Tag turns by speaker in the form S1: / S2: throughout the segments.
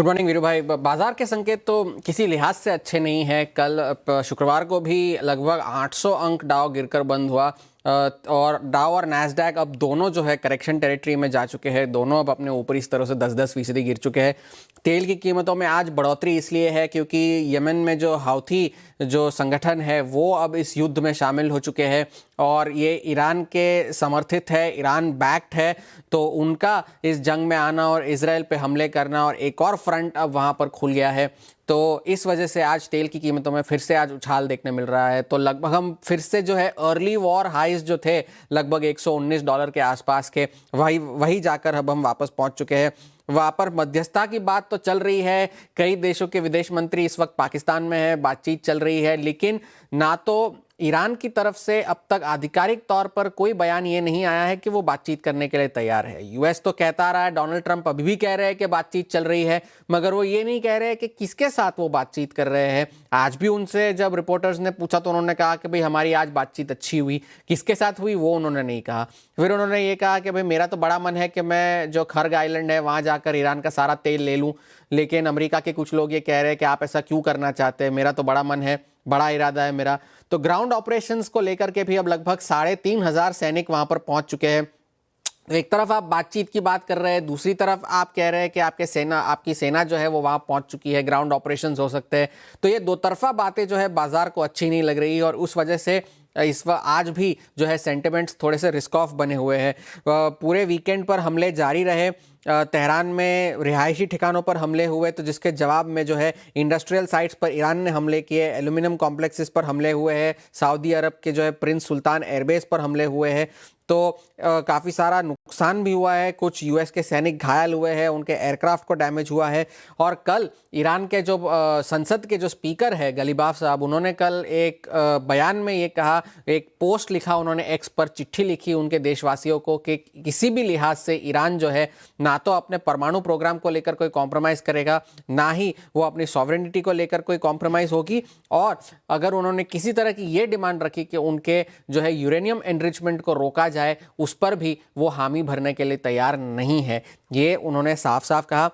S1: Good morning Veeru भाई। बाजार के संकेत तो किसी लिहाज से अच्छे नहीं है। कल शुक्रवार को भी लगभग 800 अंक डाउ गिरकर बंद हुआ और डाउ और नैस्डैक अब दोनों जो है करेक्शन टेरिटरी में जा चुके हैं। दोनों अब अपने ऊपरी स्तरों से 10-10% गिर चुके हैं। तेल की कीमतों में आज बढ़ोतरी इसलिए है क्योंकि यमन में जो हाउथी जो संगठन है वो अब इस युद्ध में शामिल हो चुके हैं और ये ईरान के समर्थित है, ईरान बैक्ड है। तो उनका इस जंग में आना और इजराइल पे हमले करना और एक और फ्रंट अब वहाँ पर खुल गया है। तो इस वजह से आज तेल की कीमतों में फिर से आज उछाल देखने मिल रहा है। तो लगभग हम फिर से जो है अर्ली वॉर हाइज जो थे लगभग $119 के आसपास के वही जाकर अब हम वापस पहुंच चुके हैं। वहाँ पर मध्यस्थता की बात तो चल रही है, कई देशों के विदेश मंत्री इस वक्त पाकिस्तान में है, बातचीत चल रही है, लेकिन ना तो ईरान की तरफ से अब तक आधिकारिक तौर पर कोई बयान ये नहीं आया है कि वो बातचीत करने के लिए तैयार है। यूएस तो कहता रहा है, डोनाल्ड ट्रंप अभी भी कह रहे हैं कि बातचीत चल रही है, मगर वो ये नहीं कह रहे कि किसके साथ वो बातचीत कर रहे हैं। आज भी उनसे जब रिपोर्टर्स ने पूछा तो उन्होंने कहा कि भाई हमारी आज बातचीत अच्छी हुई, किसके साथ हुई वो उन्होंने नहीं कहा। फिर उन्होंने ये कहा कि भाई मेरा तो बड़ा मन है कि मैं जो खर्ग आइलैंड है वहाँ जाकर ईरान का सारा तेल ले लूँ, लेकिन अमेरिका के कुछ लोग ये कह रहे हैं कि आप ऐसा क्यों करना चाहते हैं, मेरा तो बड़ा मन है, बड़ा इरादा है मेरा। तो ग्राउंड ऑपरेशंस को लेकर के भी अब लगभग 3,500 सैनिक वहां पर पहुंच चुके हैं। एक तरफ आप बातचीत की बात कर रहे हैं, दूसरी तरफ आप कह रहे हैं कि आपकी सेना जो है वो वहां पहुंच चुकी है, ग्राउंड ऑपरेशंस हो सकते हैं। तो ये दो तरफा बातें जो है बाजार को अच्छी नहीं लग रही और उस वजह से आज भी जो है सेंटिमेंट्स थोड़े से रिस्क ऑफ बने हुए हैं। पूरे वीकेंड पर हमले जारी रहे। तेहरान में रिहायशी ठिकानों पर हमले हुए, तो जिसके जवाब में जो है इंडस्ट्रियल साइट्स पर ईरान ने हमले किए, एल्यूमिनियम कॉम्प्लेक्सेस पर हमले हुए हैं, सऊदी अरब के जो है प्रिंस सुल्तान एयरबेस पर हमले हुए हैं। तो काफ़ी सारा नुकसान भी हुआ है, कुछ यूएस के सैनिक घायल हुए हैं, उनके एयरक्राफ्ट को डैमेज हुआ है। और कल ईरान के जो संसद के जो स्पीकर है गलीबाफ साहब, उन्होंने कल एक बयान में ये कहा, एक पोस्ट लिखा उन्होंने, एक्स पर चिट्ठी लिखी उनके देशवासियों को कि किसी भी लिहाज से ईरान जो है ना तो अपने परमाणु प्रोग्राम को लेकर कोई कॉम्प्रोमाइज़ करेगा, ना ही वो अपनी सॉवरेनिटी को लेकर कोई कॉम्प्रोमाइज़ होगी। और अगर उन्होंने किसी तरह की ये डिमांड रखी कि उनके जो है यूरेनियम एनरिचमेंट को रोका जाए, उस पर भी वो हामी भरने के लिए तैयार नहीं है, ये उन्होंने साफ साफ कहा।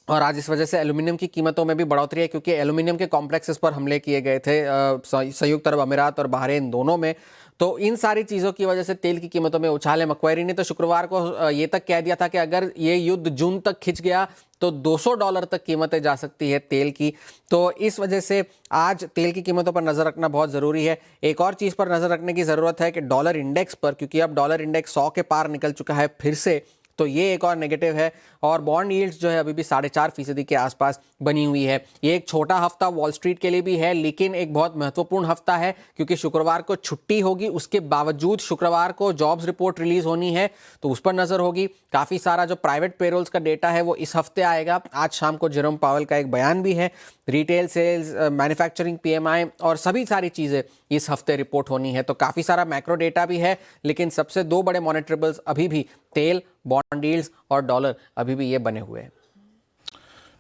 S1: और आज इस वजह से एल्यूमिनियम की कीमतों में भी बढ़ोतरी है क्योंकि एल्यूमिनियम के कॉम्प्लेक्सेस पर हमले किए गए थे संयुक्त अरब अमीरात और बहरीन दोनों में। तो इन सारी चीज़ों की वजह से तेल की कीमतों में उछाल है। मक्वारी ने तो शुक्रवार को ये तक कह दिया था कि अगर ये युद्ध जून तक खिंच गया तो $200 तक कीमतें जा सकती है तेल की। तो इस वजह से आज तेल की कीमतों पर नज़र रखना बहुत ज़रूरी है। एक और चीज़ पर नज़र रखने की ज़रूरत है कि डॉलर इंडेक्स पर, क्योंकि अब डॉलर इंडेक्स 100 के पार निकल चुका है फिर से, तो ये एक और नेगेटिव है। और बॉन्ड यील्ड्स जो है अभी भी 4.5% के आसपास बनी हुई है। ये एक छोटा हफ्ता वॉल स्ट्रीट के लिए भी है, लेकिन एक बहुत महत्वपूर्ण हफ्ता है क्योंकि शुक्रवार को छुट्टी होगी, उसके बावजूद शुक्रवार को जॉब्स रिपोर्ट रिलीज होनी है, तो उस पर नजर होगी। काफी सारा जो प्राइवेट पेरोल्स का डेटा है वो इस हफ्ते आएगा। आज शाम को जेरोम पावेल का एक बयान भी है, रिटेल सेल्स, मैन्युफैक्चरिंग PMI और सभी सारी चीजें इस हफ्ते रिपोर्ट होनी है। तो काफी सारा मैक्रो डेटा भी है, लेकिन सबसे दो बड़े मॉनिटरेबल्स अभी भी तेल, बॉन्ड यील्ड्स और डॉलर अभी भी ये बने हुए हैं।